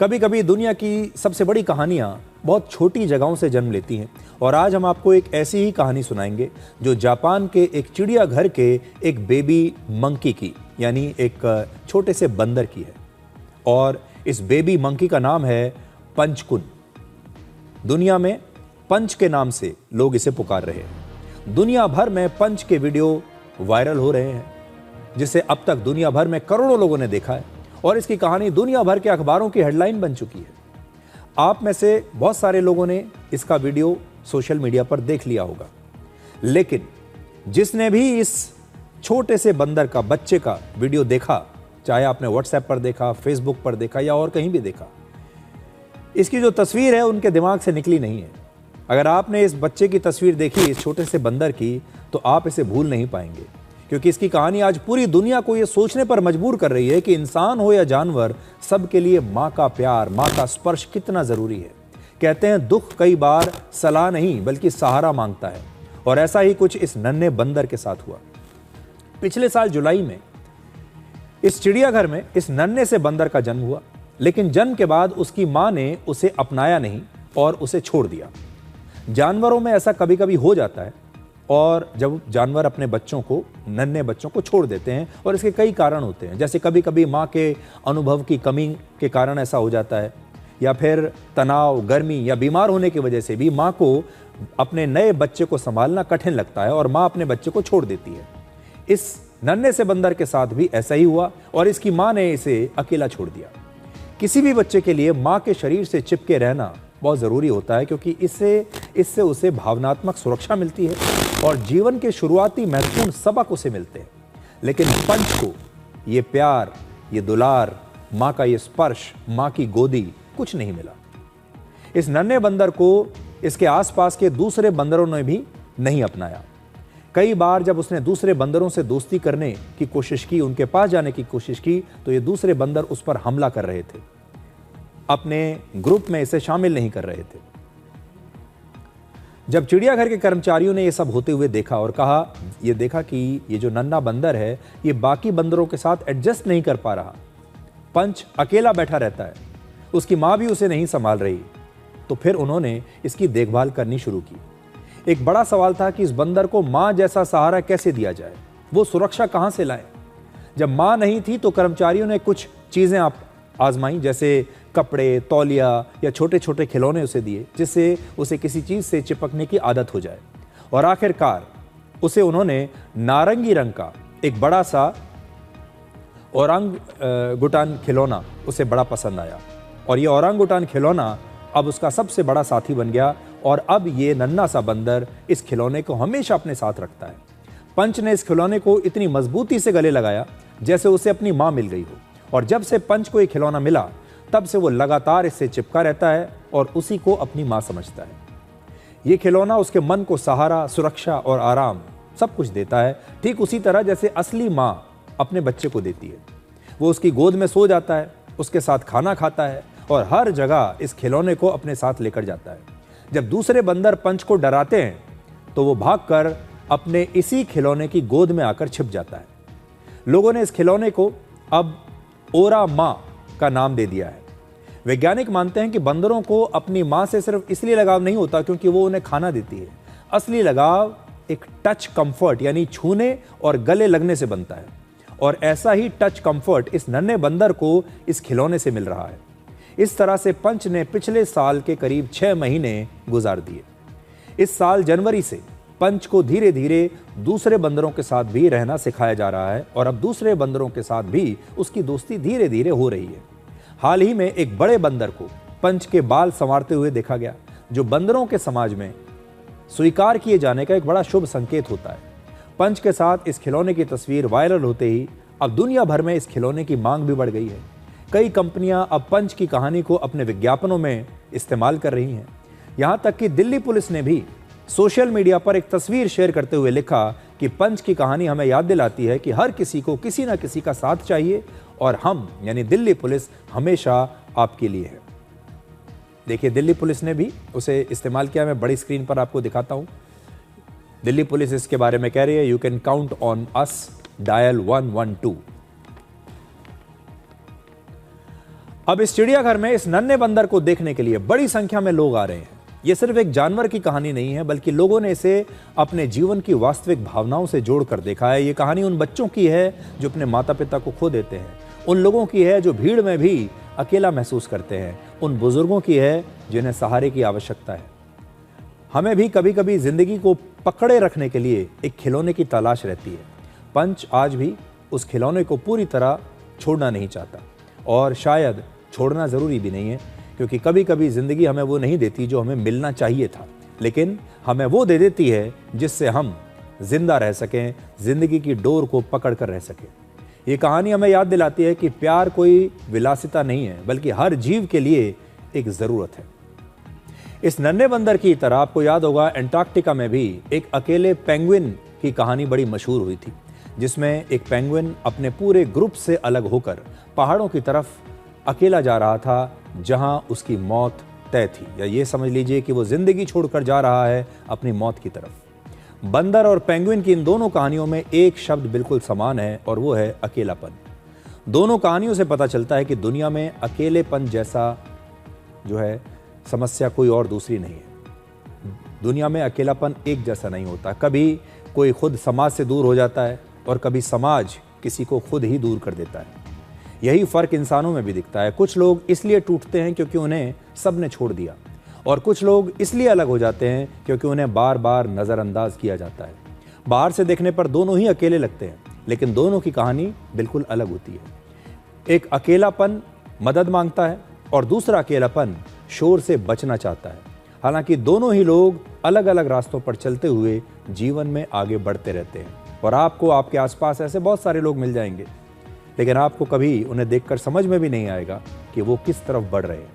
कभी कभी दुनिया की सबसे बड़ी कहानियाँ बहुत छोटी जगहों से जन्म लेती हैं और आज हम आपको एक ऐसी ही कहानी सुनाएंगे जो जापान के एक चिड़ियाघर के एक बेबी मंकी की, यानी एक छोटे से बंदर की है। और इस बेबी मंकी का नाम है पंचकुन। दुनिया में पंच के नाम से लोग इसे पुकार रहे हैं। दुनिया भर में पंच के वीडियो वायरल हो रहे हैं जिसे अब तक दुनिया भर में करोड़ों लोगों ने देखा है और इसकी कहानी दुनिया भर के अखबारों की हेडलाइन बन चुकी है। आप में से बहुत सारे लोगों ने इसका वीडियो सोशल मीडिया पर देख लिया होगा, लेकिन जिसने भी इस छोटे से बंदर का, बच्चे का वीडियो देखा, चाहे आपने व्हाट्सएप पर देखा, फेसबुक पर देखा या और कहीं भी देखा, इसकी जो तस्वीर है उनके दिमाग से निकली नहीं है। अगर आपने इस बच्चे की तस्वीर देखी, इस छोटे से बंदर की, तो आप इसे भूल नहीं पाएंगे, क्योंकि इसकी कहानी आज पूरी दुनिया को यह सोचने पर मजबूर कर रही है कि इंसान हो या जानवर, सबके लिए माँ का प्यार, माँ का स्पर्श कितना जरूरी है। कहते हैं दुख कई बार सलाह नहीं बल्कि सहारा मांगता है, और ऐसा ही कुछ इस नन्हे बंदर के साथ हुआ। पिछले साल जुलाई में इस चिड़ियाघर में इस नन्हे से बंदर का जन्म हुआ, लेकिन जन्म के बाद उसकी माँ ने उसे अपनाया नहीं और उसे छोड़ दिया। जानवरों में ऐसा कभी कभी हो जाता है, और जब जानवर अपने बच्चों को, नन्हे बच्चों को छोड़ देते हैं, और इसके कई कारण होते हैं, जैसे कभी कभी माँ के अनुभव की कमी के कारण ऐसा हो जाता है, या फिर तनाव, गर्मी या बीमार होने की वजह से भी माँ को अपने नए बच्चे को संभालना कठिन लगता है और माँ अपने बच्चे को छोड़ देती है। इस नन्हे से बंदर के साथ भी ऐसा ही हुआ और इसकी माँ ने इसे अकेला छोड़ दिया। किसी भी बच्चे के लिए माँ के शरीर से चिपके रहना बहुत ज़रूरी होता है, क्योंकि इससे उसे भावनात्मक सुरक्षा मिलती है और जीवन के शुरुआती महत्वपूर्ण सबक उसे मिलते हैं। लेकिन पंच को ये प्यार, ये दुलार, माँ का ये स्पर्श, माँ की गोदी कुछ नहीं मिला। इस नन्हे बंदर को इसके आसपास के दूसरे बंदरों ने भी नहीं अपनाया। कई बार जब उसने दूसरे बंदरों से दोस्ती करने की कोशिश की, उनके पास जाने की कोशिश की, तो ये दूसरे बंदर उस पर हमला कर रहे थे, अपने ग्रुप में इसे शामिल नहीं कर रहे थे। जब चिड़ियाघर के कर्मचारियों ने यह सब होते हुए देखा और देखा कि ये जो नन्हा बंदर है ये बाकी बंदरों के साथ एडजस्ट नहीं कर पा रहा, पंच अकेला बैठा रहता है, उसकी माँ भी उसे नहीं संभाल रही, तो फिर उन्होंने इसकी देखभाल करनी शुरू की। एक बड़ा सवाल था कि इस बंदर को माँ जैसा सहारा कैसे दिया जाए, वो सुरक्षा कहाँ से लाए। जब माँ नहीं थी तो कर्मचारियों ने कुछ चीज़ें आजमाई, जैसे कपड़े, तौलिया या छोटे छोटे खिलौने उसे दिए, जिससे उसे किसी चीज़ से चिपकने की आदत हो जाए। और आखिरकार उसे उन्होंने नारंगी रंग का एक बड़ा सा ओरांगुटान खिलौना उसे बड़ा पसंद आया, और ये ओरांगुटान खिलौना अब उसका सबसे बड़ा साथी बन गया। और अब ये नन्हा सा बंदर इस खिलौने को हमेशा अपने साथ रखता है। पंच ने इस खिलौने को इतनी मजबूती से गले लगाया जैसे उसे अपनी माँ मिल गई हो, और जब से पंच को ये खिलौना मिला तब से वो लगातार इससे चिपका रहता है और उसी को अपनी माँ समझता है। ये खिलौना उसके मन को सहारा, सुरक्षा और आराम सब कुछ देता है, ठीक उसी तरह जैसे असली माँ अपने बच्चे को देती है। वो उसकी गोद में सो जाता है, उसके साथ खाना खाता है और हर जगह इस खिलौने को अपने साथ लेकर जाता है। जब दूसरे बंदर पंच को डराते हैं तो वो भागकर अपने इसी खिलौने की गोद में आकर छिप जाता है। लोगों ने इस खिलौने को अब ओरा माँ का नाम दे दिया है। वैज्ञानिक मानते हैं कि बंदरों को अपनी माँ से सिर्फ इसलिए लगाव नहीं होता क्योंकि वो उन्हें खाना देती है। असली लगाव एक टच कंफर्ट यानी छूने और गले लगने से बनता है, और ऐसा ही टच कंफर्ट इस नन्हे बंदर को इस खिलौने से मिल रहा है। इस तरह से पंच ने पिछले साल के करीब 6 महीने गुजार दिए। इस साल जनवरी से पंच को धीरे धीरे दूसरे बंदरों के साथ भी रहना सिखाया जा रहा है, और अब दूसरे बंदरों के साथ भी उसकी दोस्ती धीरे धीरे हो रही है। हाल ही में एक बड़े बंदर को पंच के बाल संवारते हुए देखा गया, जो बंदरों के समाज में स्वीकार किए जाने का एक बड़ा शुभ संकेत होता है। पंच के साथ इस खिलौने की तस्वीर वायरल होते ही अब दुनिया भर में इस खिलौने की मांग भी बढ़ गई है। कई कंपनियां अब पंच की कहानी को अपने विज्ञापनों में इस्तेमाल कर रही हैं। यहां तक कि दिल्ली पुलिस ने भी सोशल मीडिया पर एक तस्वीर शेयर करते हुए लिखा कि पंच की कहानी हमें याद दिलाती है कि हर किसी को किसी न किसी का साथ चाहिए, और हम यानी दिल्ली पुलिस हमेशा आपके लिए है। देखिए, दिल्ली पुलिस ने भी उसे इस्तेमाल किया। मैं बड़ी स्क्रीन पर आपको दिखाता हूं। दिल्ली पुलिस इसके बारे में कह रही है, you can count on us, dial 112। अब इस चिड़ियाघर में इस नन्हे बंदर को देखने के लिए बड़ी संख्या में लोग आ रहे हैं। ये सिर्फ एक जानवर की कहानी नहीं है, बल्कि लोगों ने इसे अपने जीवन की वास्तविक भावनाओं से जोड़कर देखा है। ये कहानी उन बच्चों की है जो अपने माता पिता को खो देते हैं, उन लोगों की है जो भीड़ में भी अकेला महसूस करते हैं, उन बुजुर्गों की है जिन्हें सहारे की आवश्यकता है। हमें भी कभी कभी जिंदगी को पकड़े रखने के लिए एक खिलौने की तलाश रहती है। पंच आज भी उस खिलौने को पूरी तरह छोड़ना नहीं चाहता, और शायद छोड़ना ज़रूरी भी नहीं है, क्योंकि कभी कभी ज़िंदगी हमें वो नहीं देती जो हमें मिलना चाहिए था, लेकिन हमें वो दे देती है जिससे हम जिंदा रह सकें, ज़िंदगी की डोर को पकड़ कर रह सकें। ये कहानी हमें याद दिलाती है कि प्यार कोई विलासिता नहीं है, बल्कि हर जीव के लिए एक ज़रूरत है। इस नन्हे बंदर की तरह आपको याद होगा एंटार्क्टिका में भी एक अकेले पेंगुइन की कहानी बड़ी मशहूर हुई थी, जिसमें एक पेंगुइन अपने पूरे ग्रुप से अलग होकर पहाड़ों की तरफ अकेला जा रहा था, जहां उसकी मौत तय थी, या ये समझ लीजिए कि वो जिंदगी छोड़कर जा रहा है अपनी मौत की तरफ। बंदर और पेंगुइन की इन दोनों कहानियों में एक शब्द बिल्कुल समान है, और वो है अकेलापन। दोनों कहानियों से पता चलता है कि दुनिया में अकेलेपन जैसा जो है समस्या कोई और दूसरी नहीं है। दुनिया में अकेलापन एक जैसा नहीं होता। कभी कोई खुद समाज से दूर हो जाता है, और कभी समाज किसी को खुद ही दूर कर देता है। यही फर्क इंसानों में भी दिखता है। कुछ लोग इसलिए टूटते हैं क्योंकि उन्हें सबने छोड़ दिया, और कुछ लोग इसलिए अलग हो जाते हैं क्योंकि उन्हें बार बार नज़रअंदाज किया जाता है। बाहर से देखने पर दोनों ही अकेले लगते हैं, लेकिन दोनों की कहानी बिल्कुल अलग होती है। एक अकेलापन मदद मांगता है, और दूसरा अकेलापन शोर से बचना चाहता है। हालांकि दोनों ही लोग अलग अलग रास्तों पर चलते हुए जीवन में आगे बढ़ते रहते हैं, और आपको आपके आसपास ऐसे बहुत सारे लोग मिल जाएंगे, लेकिन आपको कभी उन्हें देखकर समझ में भी नहीं आएगा कि वो किस तरफ बढ़ रहे हैं।